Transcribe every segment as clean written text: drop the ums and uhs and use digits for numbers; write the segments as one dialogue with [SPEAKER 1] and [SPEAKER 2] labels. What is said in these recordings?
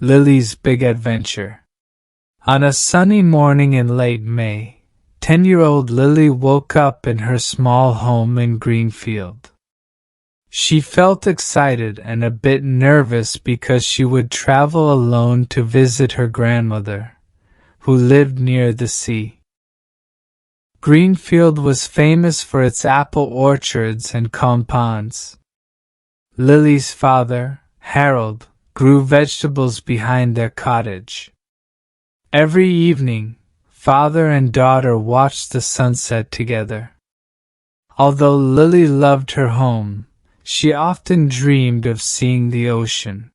[SPEAKER 1] Lily's Big Adventure. On a sunny morning in late May, 10-year-old Lily woke up in her small home in Greenfield. She felt excited and a bit nervous because she would travel alone to visit her grandmother, who lived near the sea. Greenfield was famous for its apple orchards and compounds. Lily's father, Harold, grew vegetables behind their cottage. Every evening, father and daughter watched the sunset together. Although Lily loved her home, she often dreamed of seeing the ocean.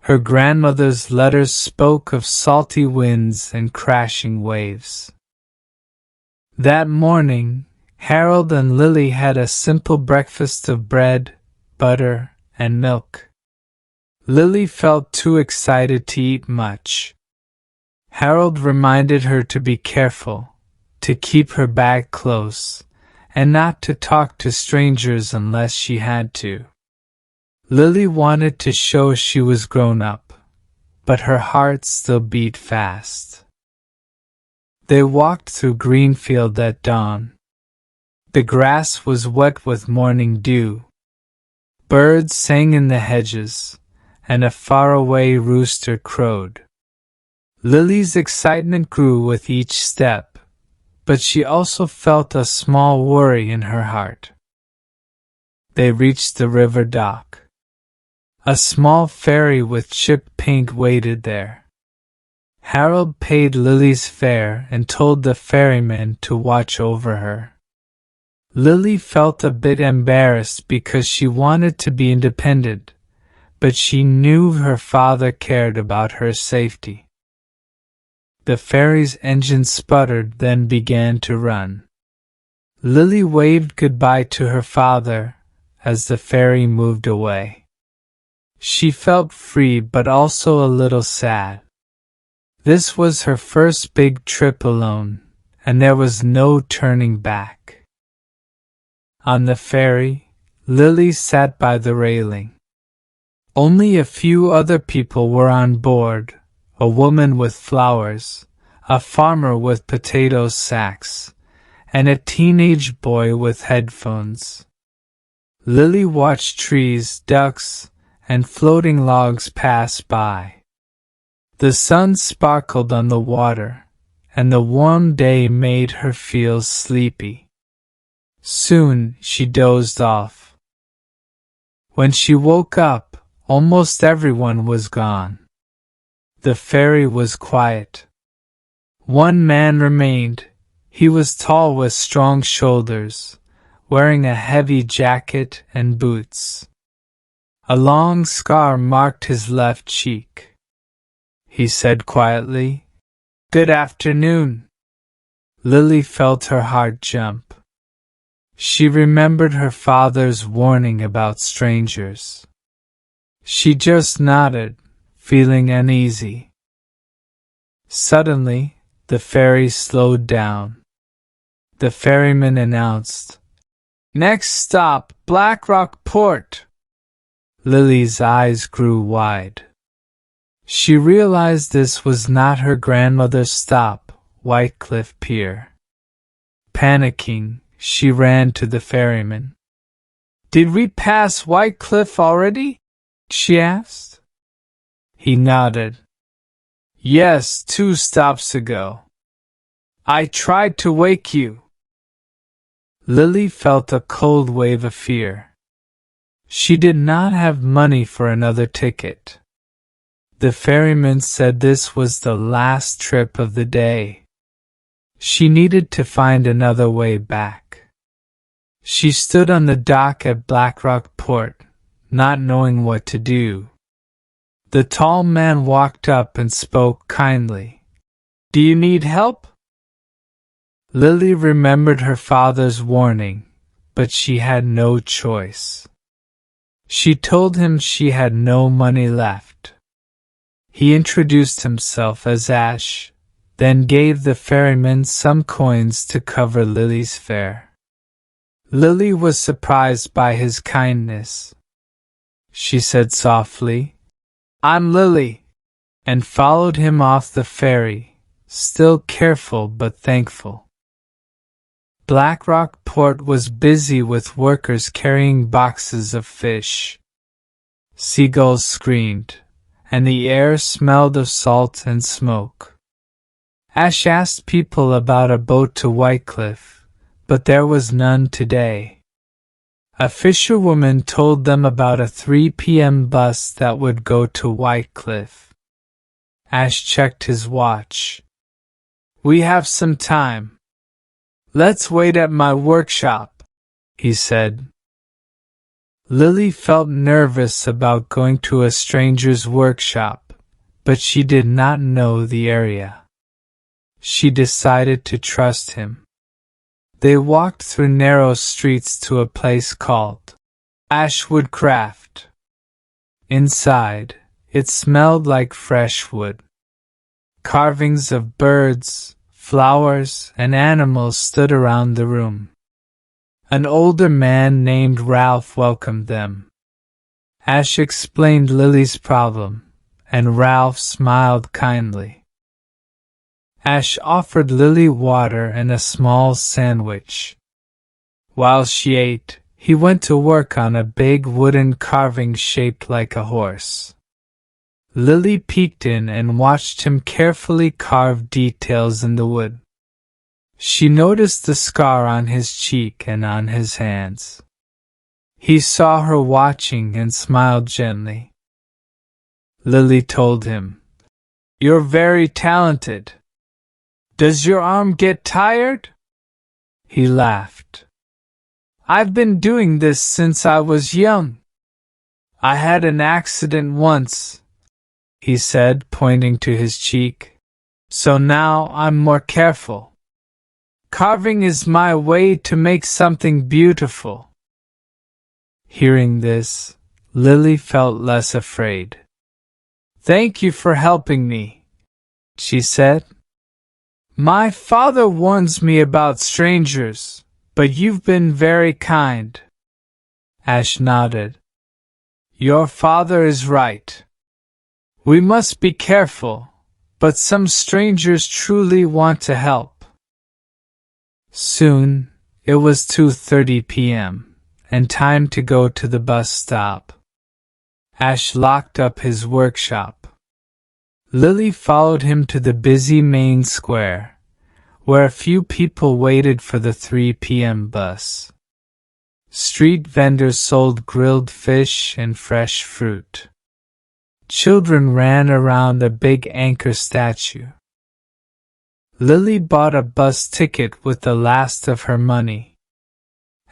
[SPEAKER 1] Her grandmother's letters spoke of salty winds and crashing waves. That morning, Harold and Lily had a simple breakfast of bread, butter, and milk. Lily felt too excited to eat much. Harold reminded her to be careful, to keep her bag close, and not to talk to strangers unless she had to. Lily wanted to show she was grown up, but her heart still beat fast. They walked through Greenfield at dawn. The grass was wet with morning dew. Birds sang in the hedges, and a faraway rooster crowed. Lily's excitement grew with each step, but she also felt a small worry in her heart. They reached the river dock. A small ferry with chipped paint waited there. Harold paid Lily's fare and told the ferryman to watch over her. Lily felt a bit embarrassed because she wanted to be independent, but she knew her father cared about her safety. The ferry's engine sputtered, then began to run. Lily waved goodbye to her father as the ferry moved away. She felt free but also a little sad. This was her first big trip alone, and there was no turning back. On the ferry, Lily sat by the railing. Only a few other people were on board. A woman with flowers, a farmer with potato sacks, and a teenage boy with headphones. Lily watched trees, ducks, and floating logs pass by. The sun sparkled on the water, and the warm day made her feel sleepy. Soon she dozed off. When she woke up, almost everyone was gone. The ferry was quiet. One man remained. He was tall with strong shoulders, wearing a heavy jacket and boots. A long scar marked his left cheek. He said quietly, "Good afternoon." Lily felt her heart jump. She remembered her father's warning about strangers. She just nodded, feeling uneasy. Suddenly, the ferry slowed down. The ferryman announced, "Next stop, Black Rock Port." Lily's eyes grew wide. She realized this was not her grandmother's stop, White Cliff Pier. Panicking, she ran to the ferryman. "Did we pass White Cliff already?" she asked. He nodded. "Yes, 2 stops ago. I tried to wake you." Lily felt a cold wave of fear. She did not have money for another ticket. The ferryman said this was the last trip of the day. She needed to find another way back. She stood on the dock at Black Rock Port, not knowing what to do. The tall man walked up and spoke kindly. "Do you need help?" Lily remembered her father's warning, but she had no choice. She told him she had no money left. He introduced himself as Ash, then gave the ferryman some coins to cover Lily's fare. Lily was surprised by his kindness. She said softly, "I'm Lily. and followed him off the ferry, still careful but thankful. Blackrock Port was busy with workers carrying boxes of fish. Seagulls screamed, and the air smelled of salt and smoke. Ash asked people about a boat to Whitecliff, but there was none today. A fisherwoman told them about a 3 p.m. bus that would go to Whitecliff. Ash checked his watch. "We have some time. Let's wait at my workshop," he said. Lily felt nervous about going to a stranger's workshop, but she did not know the area. She decided to trust him. They walked through narrow streets to a place called Ashwood Craft. Inside, it smelled like fresh wood. Carvings of birds, flowers, and animals stood around the room. An older man named Ralph welcomed them. Ash explained Lily's problem, and Ralph smiled kindly. Ash offered Lily water and a small sandwich. While she ate, he went to work on a big wooden carving shaped like a horse. Lily peeked in and watched him carefully carve details in the wood. She noticed the scar on his cheek and on his hands. He saw her watching and smiled gently. Lily told him, "You're very talented. Does your arm get tired?" He laughed. "I've been doing this since I was young. I had an accident once," he said, pointing to his cheek, "so now I'm more careful. Carving is my way to make something beautiful." Hearing this, Lily felt less afraid. "Thank you for helping me," she said. "My father warns me about strangers, but you've been very kind." Ash nodded. "Your father is right. We must be careful, but some strangers truly want to help." Soon, it was 2:30 p.m., and time to go to the bus stop. Ash locked up his workshop. Lily followed him to the busy main square, where a few people waited for the 3 p.m. bus. Street vendors sold grilled fish and fresh fruit. Children ran around a big anchor statue. Lily bought a bus ticket with the last of her money.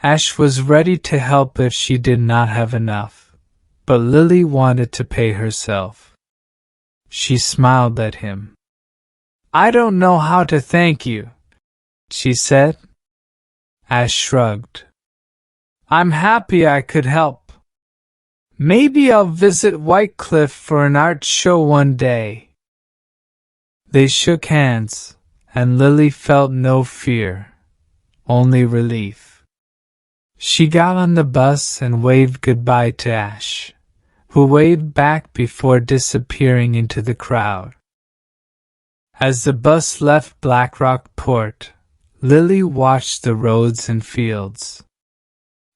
[SPEAKER 1] Ash was ready to help if she did not have enough, but Lily wanted to pay herself. She smiled at him. "I don't know how to thank you," she said. Ash shrugged. "I'm happy I could help. Maybe I'll visit Whitecliff for an art show one day." They shook hands, and Lily felt no fear, only relief. She got on the bus and waved goodbye to Ash, who waved back before disappearing into the crowd. As the bus left Blackrock Port, Lily watched the roads and fields.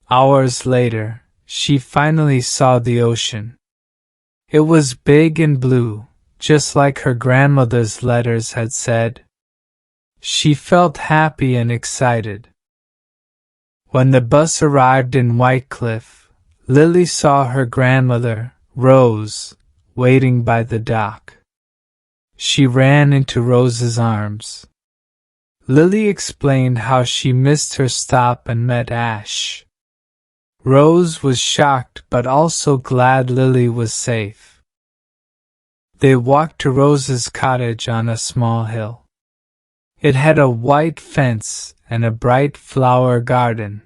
[SPEAKER 1] Hours later, she finally saw the ocean. It was big and blue, just like her grandmother's letters had said. She felt happy and excited. When the bus arrived in Whitecliff, Lily saw her grandmother, Rose, waiting by the dock. She ran into Rose's arms. Lily explained how she missed her stop and met Ash. Rose was shocked but also glad Lily was safe. They walked to Rose's cottage on a small hill. It had a white fence and a bright flower garden.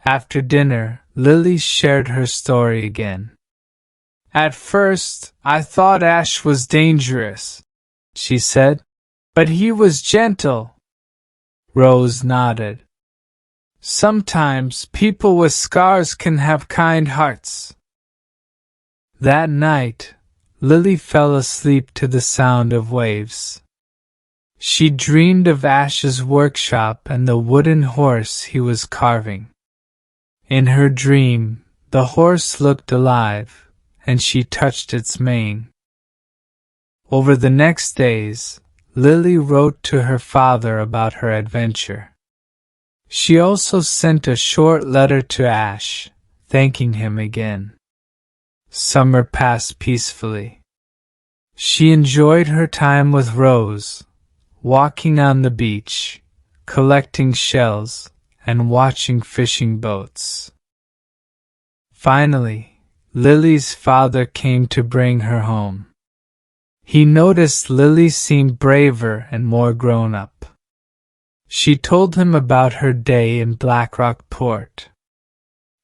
[SPEAKER 1] After dinner, Lily shared her story again. "At first, I thought Ash was dangerous," she said, "but he was gentle." Rose nodded. "Sometimes people with scars can have kind hearts." That night, Lily fell asleep to the sound of waves. She dreamed of Ash's workshop and the wooden horse he was carving. In her dream, the horse looked alive, and she touched its mane. Over the next days, Lily wrote to her father about her adventure. She also sent a short letter to Ash, thanking him again. Summer passed peacefully. She enjoyed her time with Rose, walking on the beach, collecting shells, and watching fishing boats. Finally, Lily's father came to bring her home. He noticed Lily seemed braver and more grown up. She told him about her day in Blackrock Port.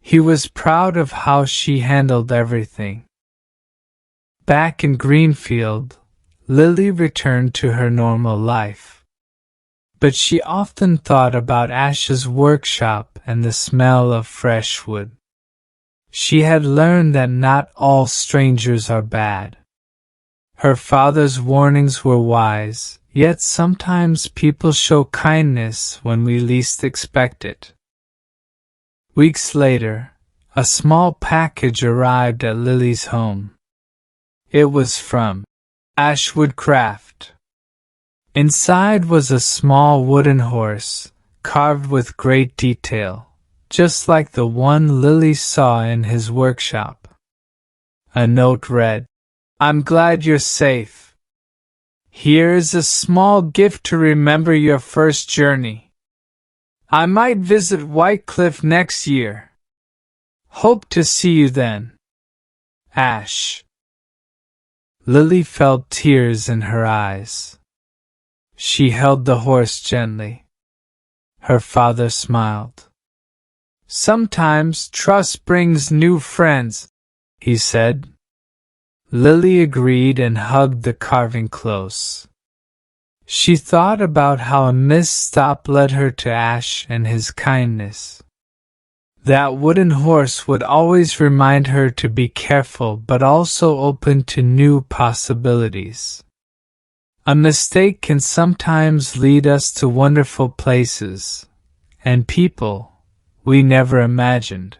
[SPEAKER 1] He was proud of how she handled everything. Back in Greenfield, Lily returned to her normal life. But she often thought about Ash's workshop and the smell of fresh wood. She had learned that not all strangers are bad. Her father's warnings were wise, yet sometimes people show kindness when we least expect it. Weeks later, a small package arrived at Lily's home. It was from Ash Woodcraft. Inside was a small wooden horse, carved with great detail, just like the one Lily saw in his workshop. A note read, "I'm glad you're safe. Here is a small gift to remember your first journey. I might visit White Cliff next year. Hope to see you then. Ash." Lily felt tears in her eyes. She held the horse gently. Her father smiled. "Sometimes trust brings new friends," he said. Lily agreed and hugged the carving close. She thought about how a misstep led her to Ash and his kindness. That wooden horse would always remind her to be careful but also open to new possibilities. A mistake can sometimes lead us to wonderful places and people we never imagined.